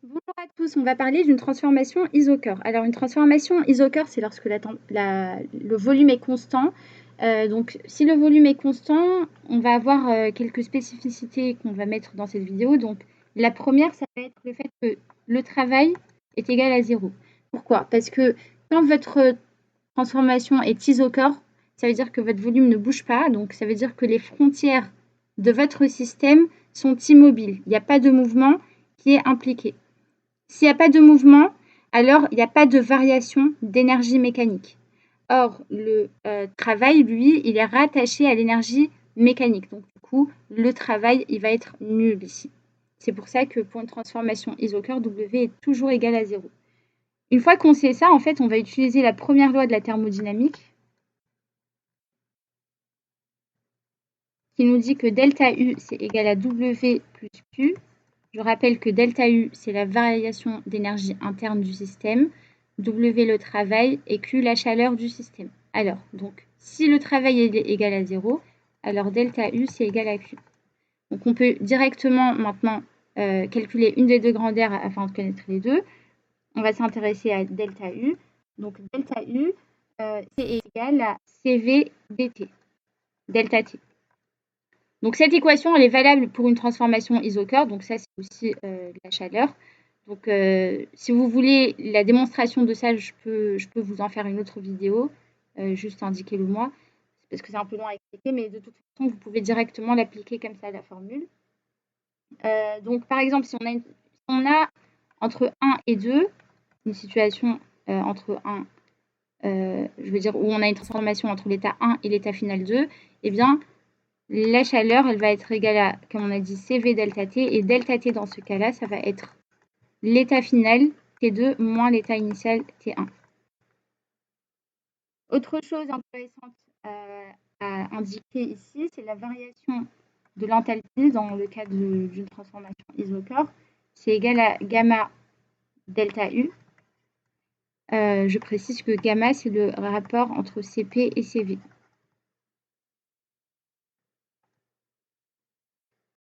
Bonjour à tous, on va parler d'une transformation Isochord. Alors une transformation Isochord, c'est lorsque le volume est constant. Donc si le volume est constant, on va avoir quelques spécificités qu'on va mettre dans cette vidéo. Donc la première, ça va être le fait que le travail est égal à 0. Pourquoi? Parce que quand votre transformation est Isochord, ça veut dire que votre volume ne bouge pas. Donc ça veut dire que les frontières de votre système sont immobiles. Il n'y a pas de mouvement qui est impliqué. S'il n'y a pas de mouvement, alors il n'y a pas de variation d'énergie mécanique. Or, le travail, lui, il est rattaché à l'énergie mécanique. Donc, du coup, le travail, il va être nul ici. C'est pour ça que pour une transformation Isochord, W est toujours égal à 0. Une fois qu'on sait ça, en fait, on va utiliser la première loi de la thermodynamique qui nous dit que delta U, c'est égal à W plus Q. Je rappelle que delta U, c'est la variation d'énergie interne du système, W le travail et Q la chaleur du système. Alors, donc, si le travail est égal à 0, alors delta U, c'est égal à Q. Donc, on peut directement maintenant calculer une des deux grandeurs afin de connaître les deux. On va s'intéresser à delta U. Donc, delta U, c'est égal à CV dt, delta T. Donc cette équation, elle est valable pour une transformation Isochord, donc ça c'est aussi la chaleur. Donc si vous voulez la démonstration de ça, je peux vous en faire une autre vidéo, juste indiquez-le moi, parce que c'est un peu long à expliquer, mais de toute façon, vous pouvez directement l'appliquer comme ça, la formule. Donc par exemple, si on a entre 1 et 2, une situation entre 1, je veux dire, où on a une transformation entre l'état 1 et l'état final 2, eh bien, la chaleur, elle va être égale à, comme on a dit, CV delta T. Et delta T, dans ce cas-là, ça va être l'état final T2 moins l'état initial T1. Autre chose intéressante à indiquer ici, c'est la variation de l'enthalpie dans le cas d'une transformation Isochord. C'est égal à gamma delta U. Je précise que gamma, c'est le rapport entre Cp et Cv.